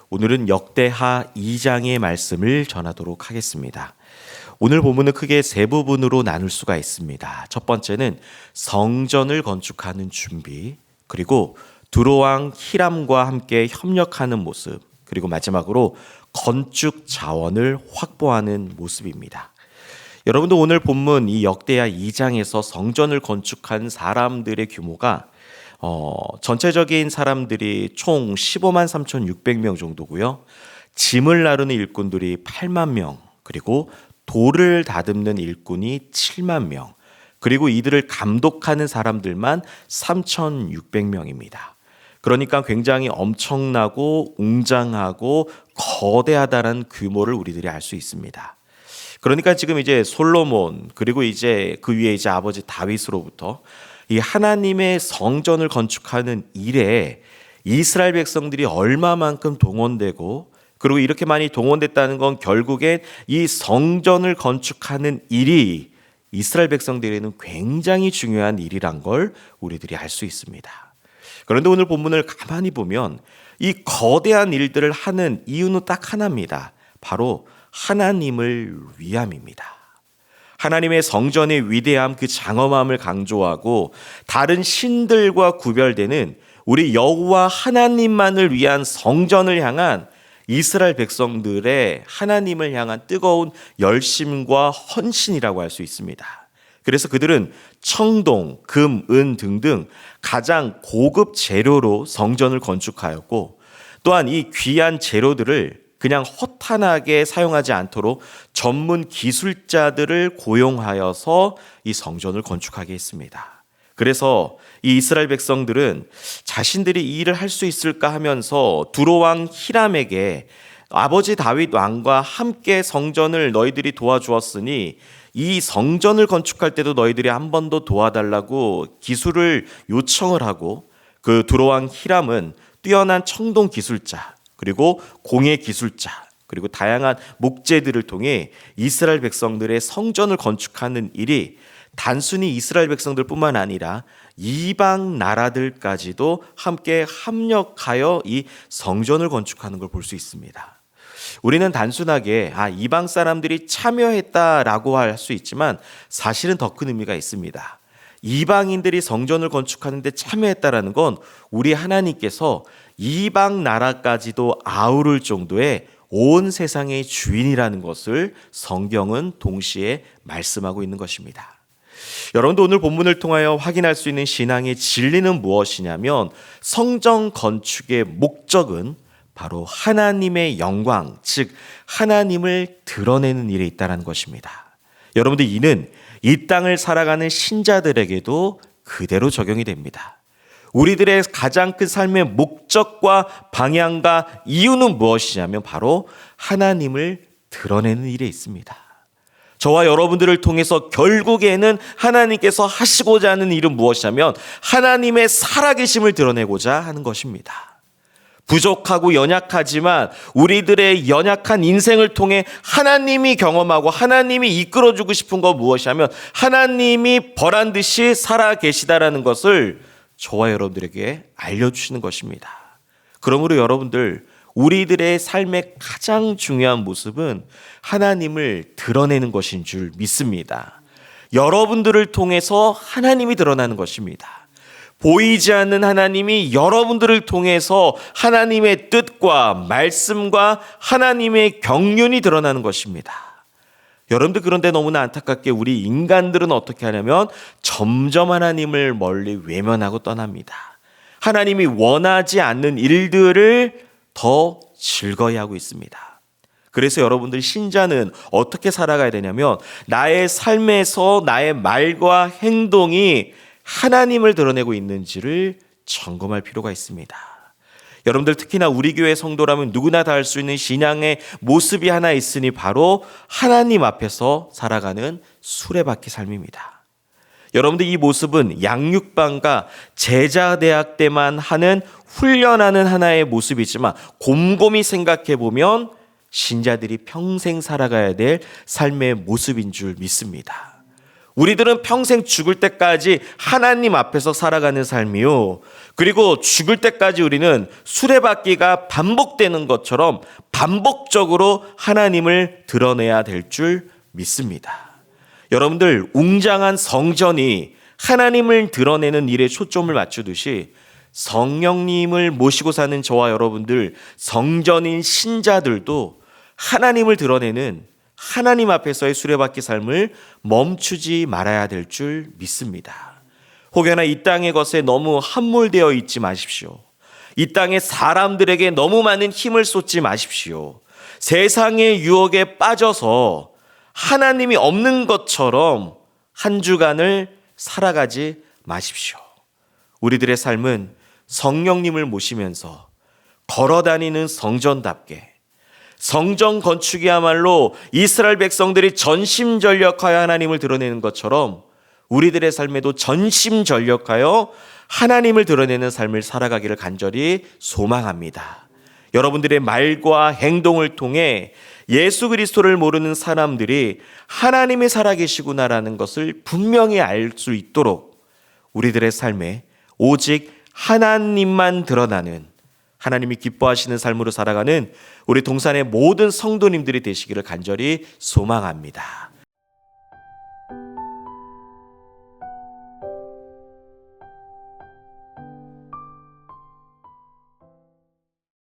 오늘은 역대하 2장의 말씀을 전하도록 하겠습니다. 오늘 본문은 크게 세 부분으로 나눌 수가 있습니다. 첫 번째는 성전을 건축하는 준비, 그리고 두로왕 히람과 함께 협력하는 모습, 그리고 마지막으로 건축 자원을 확보하는 모습입니다. 여러분도 오늘 본문 이 역대하 2장에서 성전을 건축한 사람들의 규모가 전체적인 사람들이 총 15만 3,600명 정도고요. 짐을 나르는 일꾼들이 8만 명, 그리고 돌을 다듬는 일꾼이 7만 명, 그리고 이들을 감독하는 사람들만 3,600명입니다. 그러니까 굉장히 엄청나고 웅장하고 거대하다는 규모를 우리들이 알 수 있습니다. 그러니까 지금 이제 솔로몬, 그리고 이제 그 위에 이제 아버지 다윗으로부터 이 하나님의 성전을 건축하는 일에 이스라엘 백성들이 얼마만큼 동원되고, 그리고 이렇게 많이 동원됐다는 건 결국엔 이 성전을 건축하는 일이 이스라엘 백성들에게는 굉장히 중요한 일이란 걸 우리들이 알 수 있습니다. 그런데 오늘 본문을 가만히 보면 이 거대한 일들을 하는 이유는 딱 하나입니다. 바로 하나님을 위함입니다. 하나님의 성전의 위대함, 그 장엄함을 강조하고 다른 신들과 구별되는 우리 여호와 하나님만을 위한 성전을 향한 이스라엘 백성들의 하나님을 향한 뜨거운 열심과 헌신이라고 할 수 있습니다. 그래서 그들은 청동, 금, 은 등등 가장 고급 재료로 성전을 건축하였고, 또한 이 귀한 재료들을 그냥 허탄하게 사용하지 않도록 전문 기술자들을 고용하여서 이 성전을 건축하게 했습니다. 그래서 이 이스라엘 백성들은 자신들이 이 일을 할 수 있을까 하면서 두로왕 히람에게 아버지 다윗 왕과 함께 성전을 너희들이 도와주었으니 이 성전을 건축할 때도 너희들이 한 번 더 도와달라고 기술을 요청을 하고, 그 두로왕 히람은 뛰어난 청동 기술자, 그리고 공예 기술자, 그리고 다양한 목재들을 통해 이스라엘 백성들의 성전을 건축하는 일이 단순히 이스라엘 백성들뿐만 아니라 이방 나라들까지도 함께 합력하여 이 성전을 건축하는 걸 볼 수 있습니다. 우리는 단순하게 이방 사람들이 참여했다라고 할 수 있지만 사실은 더 큰 의미가 있습니다. 이방인들이 성전을 건축하는 데 참여했다라는 건 우리 하나님께서 이방 나라까지도 아우를 정도의 온 세상의 주인이라는 것을 성경은 동시에 말씀하고 있는 것입니다. 여러분도 오늘 본문을 통하여 확인할 수 있는 신앙의 진리는 무엇이냐면, 성전 건축의 목적은 바로 하나님의 영광, 즉 하나님을 드러내는 일에 있다는 것입니다. 여러분들, 이는 이 땅을 살아가는 신자들에게도 그대로 적용이 됩니다. 우리들의 가장 큰 삶의 목적과 방향과 이유는 무엇이냐면 바로 하나님을 드러내는 일에 있습니다. 저와 여러분들을 통해서 결국에는 하나님께서 하시고자 하는 일은 무엇이냐면 하나님의 살아계심을 드러내고자 하는 것입니다. 부족하고 연약하지만 우리들의 연약한 인생을 통해 하나님이 경험하고 하나님이 이끌어주고 싶은 것 무엇이냐면 하나님이 벌한 듯이 살아계시다라는 것을 저와 여러분들에게 알려주시는 것입니다. 그러므로 여러분들, 우리들의 삶의 가장 중요한 모습은 하나님을 드러내는 것인 줄 믿습니다. 여러분들을 통해서 하나님이 드러나는 것입니다. 보이지 않는 하나님이 여러분들을 통해서 하나님의 뜻과 말씀과 하나님의 경륜이 드러나는 것입니다. 여러분들, 그런데 너무나 안타깝게 우리 인간들은 어떻게 하냐면 점점 하나님을 멀리 외면하고 떠납니다. 하나님이 원하지 않는 일들을 더 즐거이 하고 있습니다. 그래서 여러분들, 신자는 어떻게 살아가야 되냐면 나의 삶에서 나의 말과 행동이 하나님을 드러내고 있는지를 점검할 필요가 있습니다. 여러분들, 특히나 우리 교회 성도라면 누구나 다 할 수 있는 신앙의 모습이 하나 있으니 바로 하나님 앞에서 살아가는 수레바퀴 삶입니다. 여러분들, 이 모습은 양육반과 제자대학 때만 하는 훈련하는 하나의 모습이지만 곰곰이 생각해 보면 신자들이 평생 살아가야 될 삶의 모습인 줄 믿습니다. 우리들은 평생 죽을 때까지 하나님 앞에서 살아가는 삶이요. 그리고 죽을 때까지 우리는 수레바퀴가 반복되는 것처럼 반복적으로 하나님을 드러내야 될 줄 믿습니다. 여러분들, 웅장한 성전이 하나님을 드러내는 일에 초점을 맞추듯이 성령님을 모시고 사는 저와 여러분들, 성전인 신자들도 하나님을 드러내는 하나님 앞에서의 수레바퀴 삶을 멈추지 말아야 될 줄 믿습니다. 혹여나 이 땅의 것에 너무 함몰되어 있지 마십시오. 이 땅의 사람들에게 너무 많은 힘을 쏟지 마십시오. 세상의 유혹에 빠져서 하나님이 없는 것처럼 한 주간을 살아가지 마십시오. 우리들의 삶은 성령님을 모시면서 걸어다니는 성전답게, 성전 건축이야말로 이스라엘 백성들이 전심전력하여 하나님을 드러내는 것처럼 우리들의 삶에도 전심전력하여 하나님을 드러내는 삶을 살아가기를 간절히 소망합니다. 여러분들의 말과 행동을 통해 예수 그리스도를 모르는 사람들이 하나님이 살아계시구나라는 것을 분명히 알 수 있도록 우리들의 삶에 오직 하나님만 드러나는, 하나님이 기뻐하시는 삶으로 살아가는 우리 동산의 모든 성도님들이 되시기를 간절히 소망합니다.